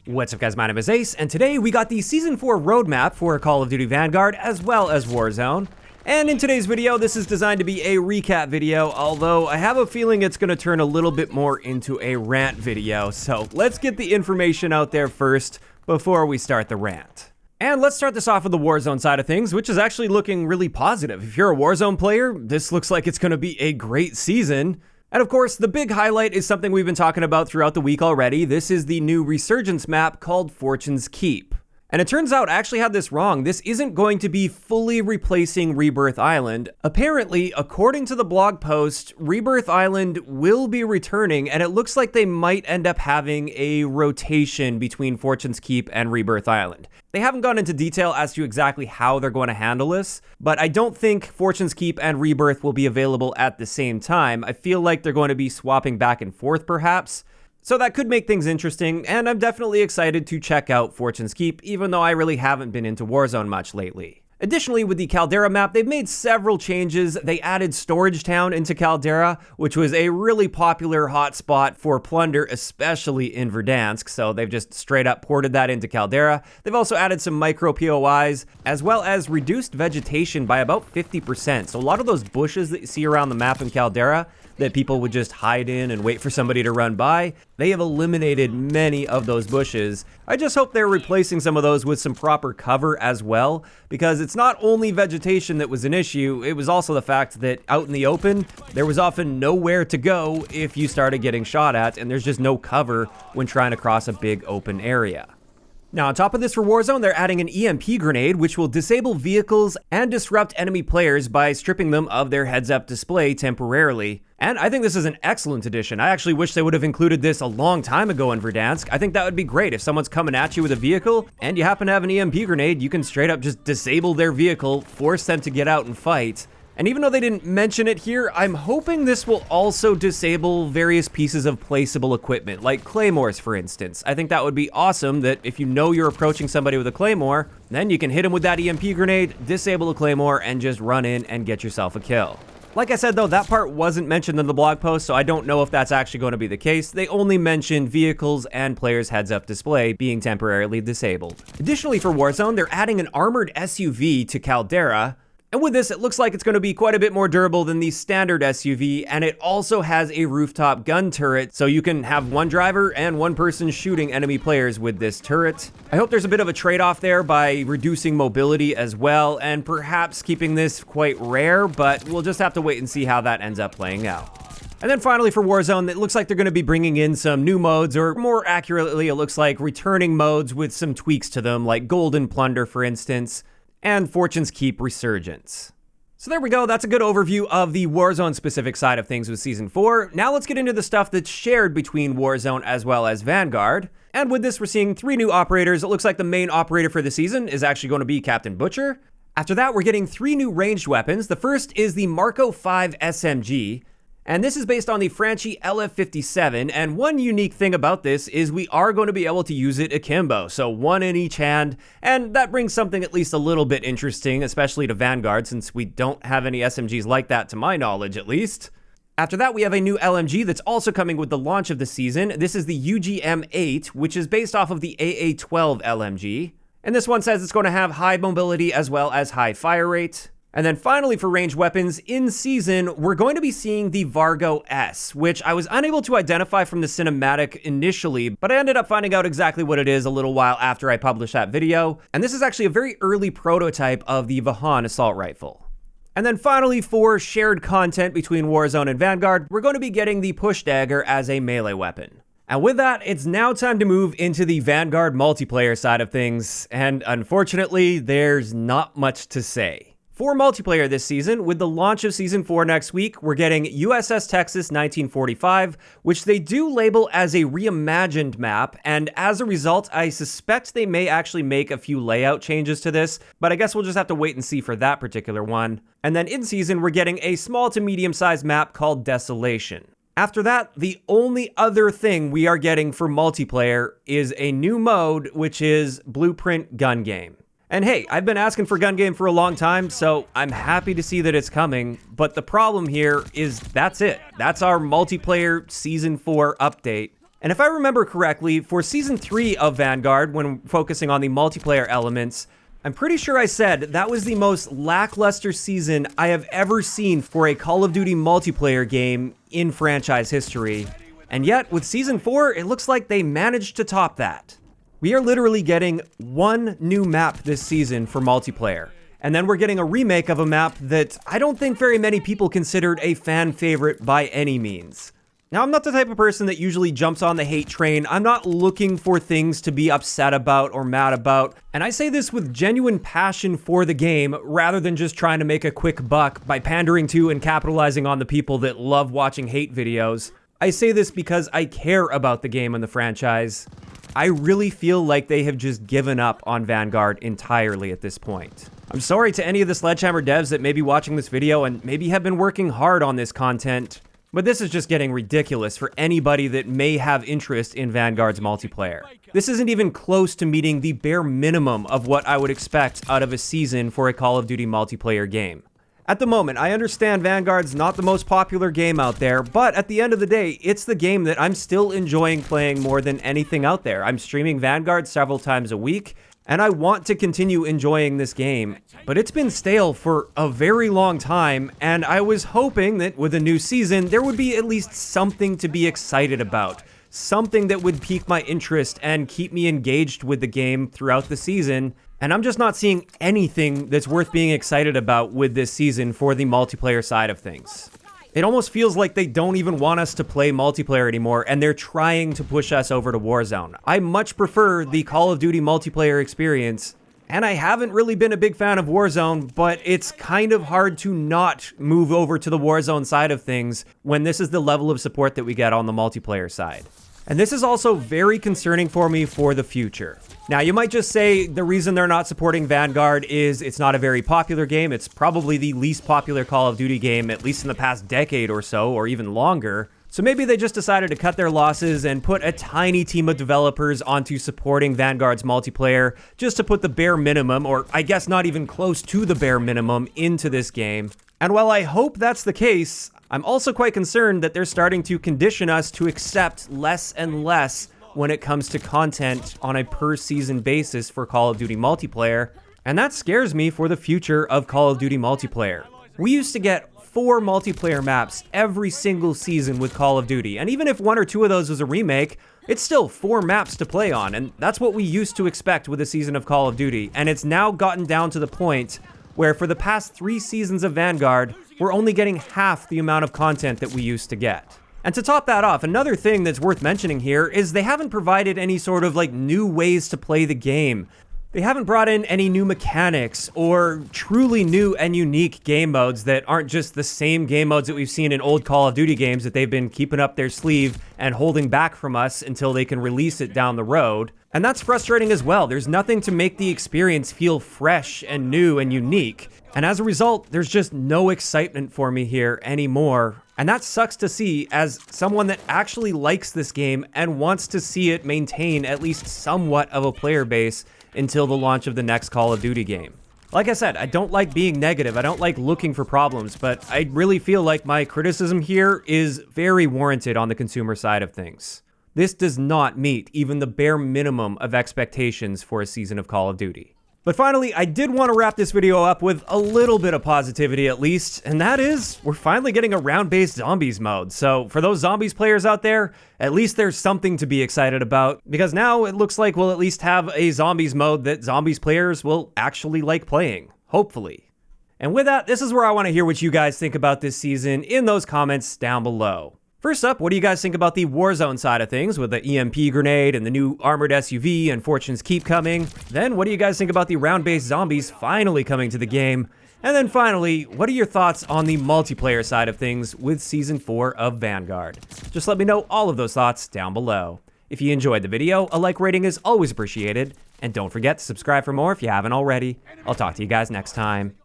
What's up guys, my name is Ace, and today we got the Season 4 roadmap for Call of Duty Vanguard as well as Warzone. And in today's video, this is designed to be a recap video, although I have a feeling it's going to turn a little bit more into a rant video. So let's get the information out there first before we start the rant. And let's start this off with the Warzone side of things, which is actually looking really positive. If you're a Warzone player, this looks like it's going to be a great season. And of course, the big highlight is something we've been talking about throughout the week already. This is the new Resurgence map called Fortune's Keep. And it turns out I actually had this wrong. This isn't going to be fully replacing Rebirth Island. Apparently, according to the blog post, Rebirth Island will be returning, and it looks like they might end up having a rotation between Fortune's Keep and Rebirth Island. They haven't gone into detail as to exactly how they're going to handle this, but I don't think Fortune's Keep and Rebirth will be available at the same time. I feel like they're going to be swapping back and forth perhaps. So that could make things interesting, and I'm definitely excited to check out Fortune's Keep, even though I really haven't been into Warzone much lately. Additionally, with the Caldera map, they've made several changes. They added Storage Town into Caldera, which was a really popular hotspot for plunder, especially in Verdansk, so they've just straight up ported that into Caldera. They've also added some micro POIs, as well as reduced vegetation by about 50%. So a lot of those bushes that you see around the map in Caldera that people would just hide in and wait for somebody to run by, they have eliminated many of those bushes. I just hope they're replacing some of those with some proper cover as well, because it's not only vegetation that was an issue, it was also the fact that out in the open, there was often nowhere to go if you started getting shot at, and there's just no cover when trying to cross a big open area. Now, on top of this for Warzone, they're adding an EMP grenade, which will disable vehicles and disrupt enemy players by stripping them of their heads-up display temporarily. And I think this is an excellent addition. I actually wish they would have included this a long time ago in Verdansk. I think that would be great. If someone's coming at you with a vehicle and you happen to have an EMP grenade, you can straight up just disable their vehicle, force them to get out and fight. And even though they didn't mention it here, I'm hoping this will also disable various pieces of placeable equipment, like claymores, for instance. I think that would be awesome, that if you know you're approaching somebody with a claymore, then you can hit them with that EMP grenade, disable a claymore, and just run in and get yourself a kill. Like I said though, that part wasn't mentioned in the blog post, so I don't know if that's actually going to be the case. They only mentioned vehicles and players' heads-up display being temporarily disabled. Additionally for Warzone, they're adding an armored SUV to Caldera. And with this, it looks like it's going to be quite a bit more durable than the standard SUV, and it also has a rooftop gun turret, so you can have one driver and one person shooting enemy players with this turret. I hope there's a bit of a trade-off there by reducing mobility as well, and perhaps keeping this quite rare, but we'll just have to wait and see how that ends up playing out. And then finally for Warzone, it looks like they're going to be bringing in some new modes, or more accurately, it looks like returning modes with some tweaks to them, like Golden Plunder, for instance, and Fortune's Keep Resurgence. So there we go, that's a good overview of the Warzone specific side of things with Season 4. Now let's get into the stuff that's shared between Warzone as well as Vanguard. And with this, we're seeing 3 new operators. It looks like the main operator for the season is actually going to be Captain Butcher. After that, we're getting 3 new ranged weapons. The first is the Marco 5 SMG. And this is based on the Franchi LF57, and one unique thing about this is we are going to be able to use it akimbo, so one in each hand, and that brings something at least a little bit interesting, especially to Vanguard, since we don't have any SMGs like that to my knowledge at least. After that, we have a new LMG that's also coming with the launch of the season. This is the UGM-8, which is based off of the AA-12 LMG, and this one says it's going to have high mobility as well as high fire rate. And then finally for ranged weapons, in season, we're going to be seeing the Vargo S, which I was unable to identify from the cinematic initially, but I ended up finding out exactly what it is a little while after I published that video. And this is actually a very early prototype of the Vahan assault rifle. And then finally, for shared content between Warzone and Vanguard, we're going to be getting the push dagger as a melee weapon. And with that, it's now time to move into the Vanguard multiplayer side of things, and unfortunately, there's not much to say. For multiplayer this season, with the launch of Season 4 next week, we're getting USS Texas 1945, which they do label as a reimagined map, and as a result, I suspect they may actually make a few layout changes to this, but I guess we'll just have to wait and see for that particular one. And then in season, we're getting a small to medium-sized map called Desolation. After that, the only other thing we are getting for multiplayer is a new mode, which is Blueprint Gun Game. And hey, I've been asking for Gun Game for a long time, so I'm happy to see that it's coming, but the problem here is that's it. That's our multiplayer Season 4 update. And if I remember correctly, for Season 3 of Vanguard, when focusing on the multiplayer elements, I'm pretty sure I said that was the most lackluster season I have ever seen for a Call of Duty multiplayer game in franchise history. And yet, with Season 4, it looks like they managed to top that. We are literally getting one new map this season for multiplayer. And then we're getting a remake of a map that I don't think very many people considered a fan favorite by any means. Now, I'm not the type of person that usually jumps on the hate train. I'm not looking for things to be upset about or mad about. And I say this with genuine passion for the game, rather than just trying to make a quick buck by pandering to and capitalizing on the people that love watching hate videos. I say this because I care about the game and the franchise. I really feel like they have just given up on Vanguard entirely at this point. I'm sorry to any of the Sledgehammer devs that may be watching this video and maybe have been working hard on this content, but this is just getting ridiculous for anybody that may have interest in Vanguard's multiplayer. This isn't even close to meeting the bare minimum of what I would expect out of a season for a Call of Duty multiplayer game. At the moment, I understand Vanguard's not the most popular game out there, but at the end of the day, it's the game that I'm still enjoying playing more than anything out there. I'm streaming Vanguard several times a week, and I want to continue enjoying this game, but it's been stale for a very long time, and I was hoping that with a new season, there would be at least something to be excited about. Something that would pique my interest and keep me engaged with the game throughout the season. And I'm just not seeing anything that's worth being excited about with this season for the multiplayer side of things. It almost feels like they don't even want us to play multiplayer anymore, and they're trying to push us over to Warzone. I much prefer the Call of Duty multiplayer experience, and I haven't really been a big fan of Warzone, but it's kind of hard to not move over to the Warzone side of things when this is the level of support that we get on the multiplayer side. And this is also very concerning for me for the future. Now, you might just say the reason they're not supporting Vanguard is it's not a very popular game. It's probably the least popular Call of Duty game, at least in the past decade or so, or even longer. So maybe they just decided to cut their losses and put a tiny team of developers onto supporting Vanguard's multiplayer just to put the bare minimum, or I guess not even close to the bare minimum, into this game. And while I hope that's the case, I'm also quite concerned that they're starting to condition us to accept less and less when it comes to content on a per-season basis for Call of Duty multiplayer, and that scares me for the future of Call of Duty multiplayer. We used to get 4 multiplayer maps every single season with Call of Duty, and even if 1 or 2 of those was a remake, it's still 4 maps to play on, and that's what we used to expect with a season of Call of Duty, and it's now gotten down to the point where for the past 3 seasons of Vanguard, we're only getting half the amount of content that we used to get. And to top that off, another thing that's worth mentioning here is they haven't provided any sort of new ways to play the game. They haven't brought in any new mechanics or truly new and unique game modes that aren't just the same game modes that we've seen in old Call of Duty games that they've been keeping up their sleeve and holding back from us until they can release it down the road. And that's frustrating as well. There's nothing to make the experience feel fresh and new and unique. And as a result, there's just no excitement for me here anymore. And that sucks to see as someone that actually likes this game and wants to see it maintain at least somewhat of a player base until the launch of the next Call of Duty game. Like I said, I don't like being negative. I don't like looking for problems, but I really feel like my criticism here is very warranted on the consumer side of things. This does not meet even the bare minimum of expectations for a season of Call of Duty. But finally, I did want to wrap this video up with a little bit of positivity at least, and that is, we're finally getting a round-based zombies mode. So for those zombies players out there, at least there's something to be excited about, because now it looks like we'll at least have a zombies mode that zombies players will actually like playing, hopefully. And with that, this is where I want to hear what you guys think about this season in those comments down below. First up, what do you guys think about the Warzone side of things with the EMP grenade and the new armored SUV and Fortune's Keep coming? Then what do you guys think about the round-based zombies finally coming to the game? And then finally, what are your thoughts on the multiplayer side of things with Season 4 of Vanguard? Just let me know all of those thoughts down below. If you enjoyed the video, a like rating is always appreciated. And don't forget to subscribe for more if you haven't already. I'll talk to you guys next time.